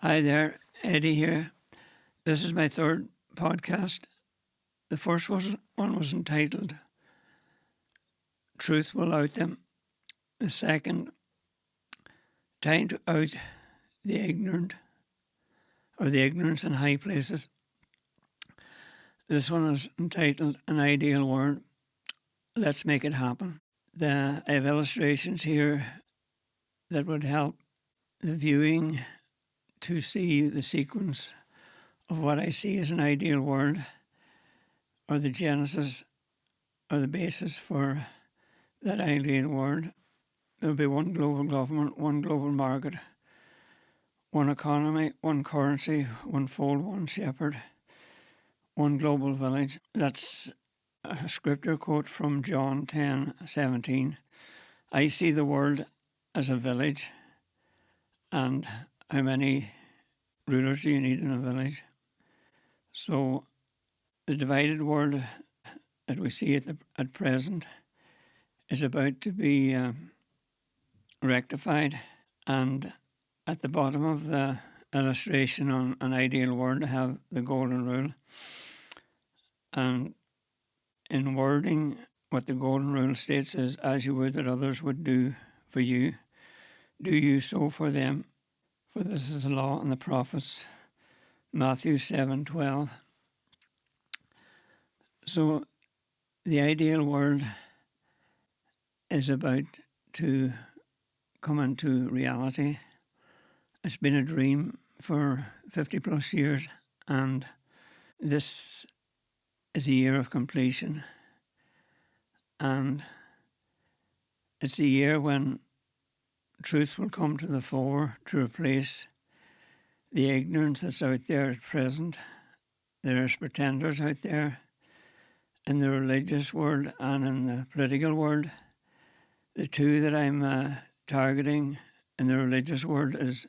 Hi there, Eddie here. This is my third podcast. The first one was entitled Truth Will Out Them. The second, Time to Out the Ignorant, or the Ignorance in High Places. This one is entitled An Ideal World. Let's Make It Happen. I have illustrations here that would help the viewing to see the sequence of what I see as an ideal world, or the genesis or the basis for that ideal world. There'll be one global government, one global market, one economy, one currency, one fold, one shepherd, one global village. That's a scripture quote from John 10:17. I see the world as a village, and how many rulers do you need in a village? So the divided world that we see at present is about to be rectified, and at the bottom of the illustration on an ideal world, I have the golden rule. And in wording, what the golden rule states is, as you would that others would do for you, do you so for them. For this is the law and the prophets. Matthew 7:12. So the ideal world is about to come into reality. It's been a dream for 50 plus years, and this is a year of completion. And it's a year when truth will come to the fore to replace the ignorance that's out there at present. There's pretenders out there in the religious world and in the political world. The two that I'm targeting in the religious world is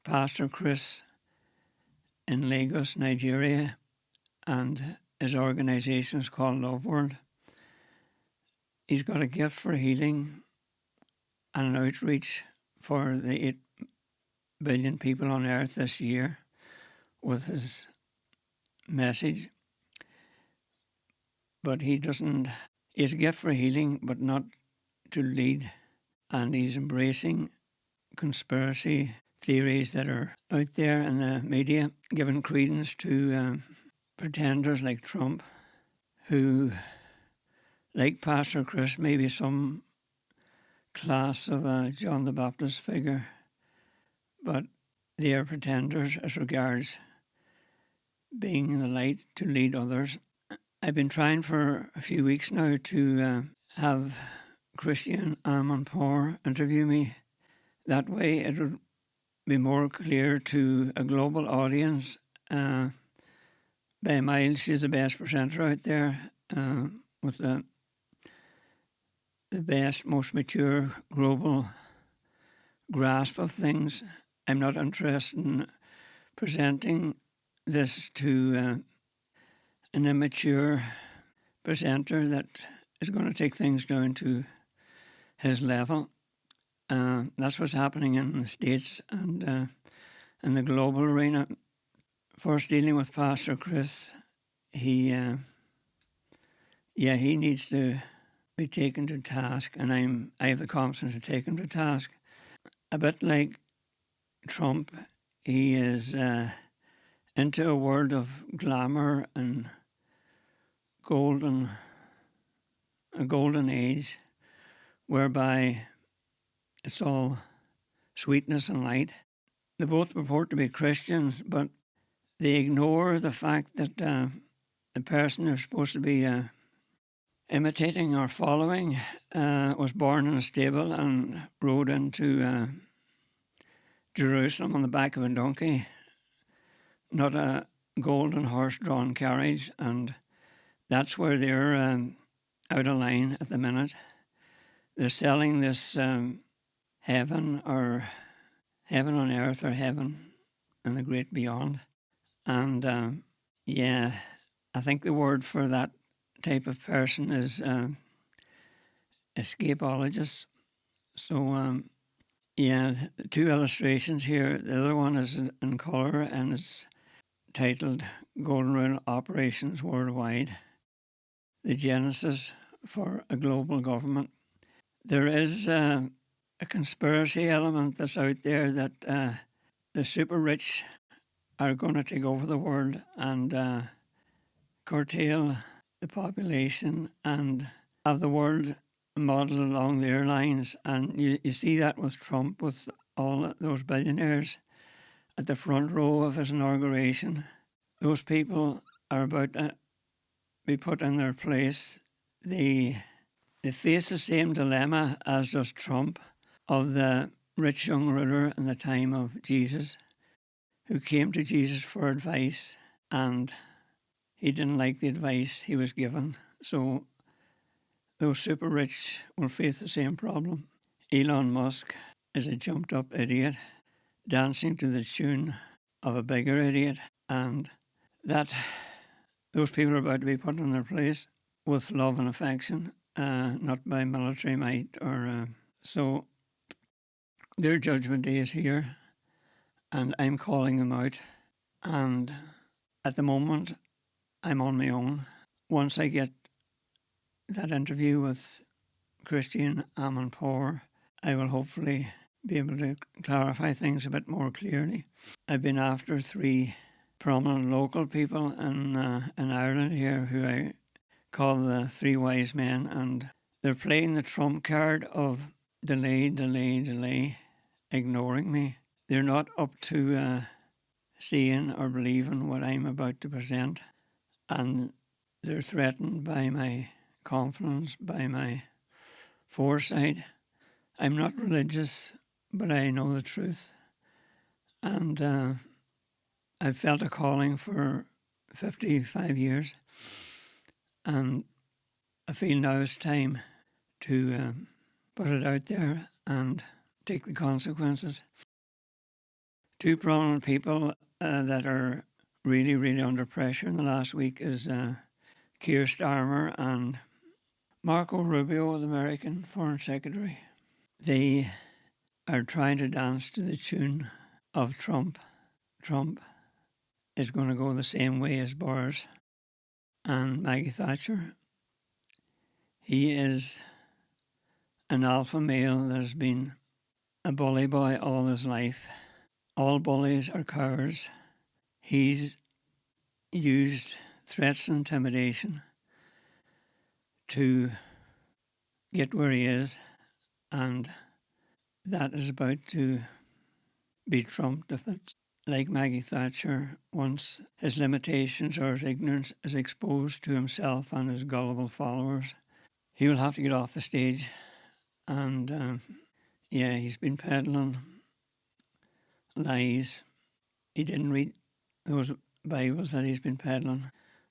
Pastor Chris in Lagos, Nigeria, and his organisation is called Love World. He's got a gift for healing and an outreach for the 8 billion people on earth this year with his message. But he has a gift for healing, but not to lead. And he's embracing conspiracy theories that are out there in the media, giving credence to pretenders like Trump, who, like Pastor Chris, maybe some class of a John the Baptist figure, but they are pretenders as regards being the light to lead others. I've been trying for a few weeks now to have Christian Amanpour interview me. That way it would be more clear to a global audience. By miles, she's the best presenter out there with the best, most mature global grasp of things. I'm not interested in presenting this to an immature presenter that is going to take things down to his level. That's what's happening in the States and in the global arena. First, dealing with Pastor Chris, he needs to be taken to task, and I have the confidence to take him to task. A bit like Trump, he is into a world of glamour and a golden age, whereby it's all sweetness and light. They both purport to be Christians, but they ignore the fact that the person they're supposed to be imitating or following was born in a stable and rode into Jerusalem on the back of a donkey, not a golden horse-drawn carriage, and that's where they're out of line at the minute. They're selling this heaven on earth, or heaven and the great beyond. And I think the word for that type of person is escapologist. So Yeah, the two illustrations here. The other one is in colour and it's titled Golden Rule Operations Worldwide, the Genesis for a Global Government. There is a conspiracy element that's out there that the super rich are going to take over the world and curtail the population and have the world modelled along their lines. And you see that with Trump, with all those billionaires at the front row of his inauguration. Those people are about to be put in their place. They face the same dilemma as does Trump, of the rich young ruler in the time of Jesus, who came to Jesus for advice and he didn't like the advice he was given. So those super rich will face the same problem. Elon Musk is a jumped up idiot dancing to the tune of a bigger idiot, and that those people are about to be put in their place with love and affection, not by military might or so. Their judgment day is here, and I'm calling them out. And at the moment, I'm on my own. Once I get that interview with Christian Amanpour, I will hopefully be able to clarify things a bit more clearly. I've been after 3 prominent local people in Ireland here who I call the 3 wise men, and they're playing the trump card of delay, delay, delay, ignoring me. They're not up to seeing or believing what I'm about to present, and they're threatened by my confidence, by my foresight. I'm not religious, but I know the truth, and I've felt a calling for 55 years, and I feel now it's time to put it out there and take the consequences. 2 prominent people that are really, really under pressure in the last week is Keir Starmer and Marco Rubio, the American Foreign Secretary. They are trying to dance to the tune of Trump. Trump is going to go the same way as Boris and Maggie Thatcher. He is an alpha male that has been a bully boy all his life. All bullies are cowards. He's used threats and intimidation to get where he is, and that is about to be trumped if it's like Maggie Thatcher. Once his limitations or his ignorance is exposed to himself and his gullible followers, he will have to get off the stage. And he's been peddling lies. He didn't read those Bibles that he's been peddling.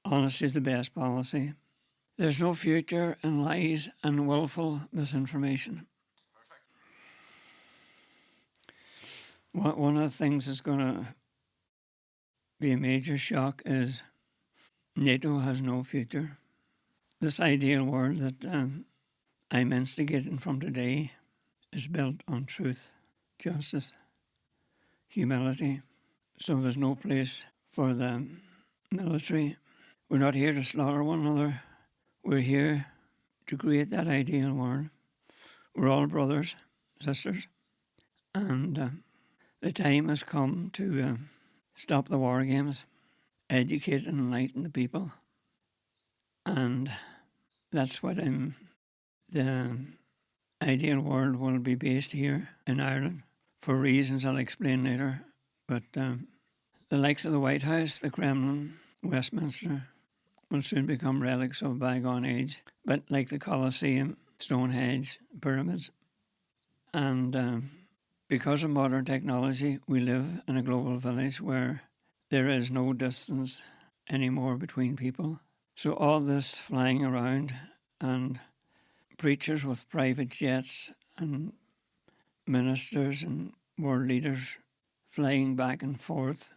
Honesty is the best policy. There's no future in lies and willful misinformation. One of the things that's going to be a major shock is NATO has no future. This ideal world that I'm instigating from today is built on truth, justice, humility. So there's no place for the military. We're not here to slaughter one another. We're here to create that ideal world. We're all brothers, sisters, and the time has come to stop the war games, educate and enlighten the people, and that's what the ideal world will be based here in Ireland for reasons I'll explain later. But the likes of the White House, the Kremlin, Westminster will soon become relics of a bygone age, but like the Colosseum, Stonehenge, pyramids. And because of modern technology, we live in a global village where there is no distance anymore between people. So all this flying around and preachers with private jets and ministers and world leaders flying back and forth,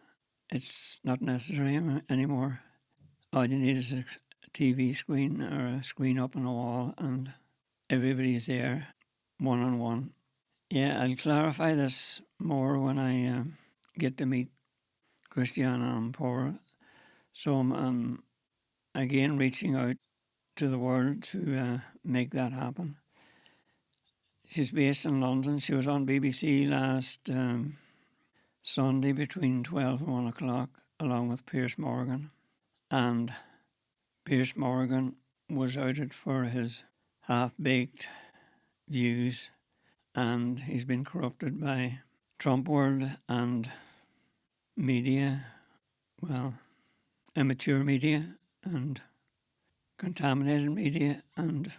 it's not necessary anymore. All you need is a TV screen or a screen up on a wall and everybody's there one-on-one. Yeah, I'll clarify this more when I get to meet Christiana Ampora. So I'm again reaching out to the world to make that happen. She's based in London. She was on BBC last Sunday between 12 and 1 o'clock, along with Piers Morgan. And Piers Morgan was outed for his half baked views, and he's been corrupted by Trump world and media, well, immature media and contaminated media, and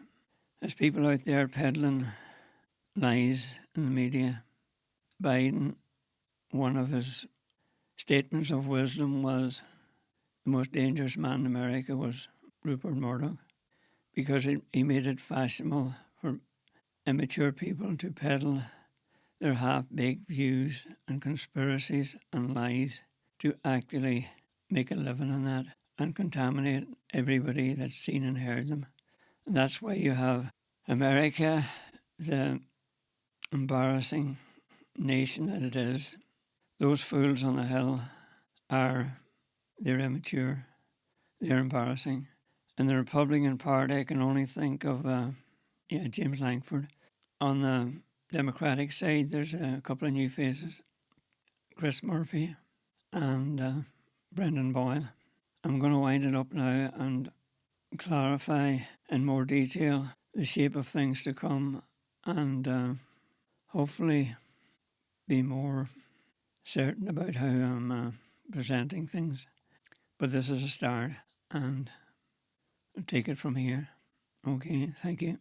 there's people out there peddling lies in the media. Biden, one of his statements of wisdom was the most dangerous man in America was Rupert Murdoch, because he made it fashionable for immature people to peddle their half-baked views and conspiracies and lies to actually make a living on that and contaminate everybody that's seen and heard them. And that's why you have America, the embarrassing nation that it is. Those fools on the hill they're immature, they're embarrassing. And the Republican Party, I can only think of James Langford. On the Democratic side, there's a couple of new faces, Chris Murphy and Brendan Boyle. I'm going to wind it up now and clarify in more detail the shape of things to come, and hopefully be more certain about how I'm presenting things. But this is a start, and I'll take it from here. Okay, thank you.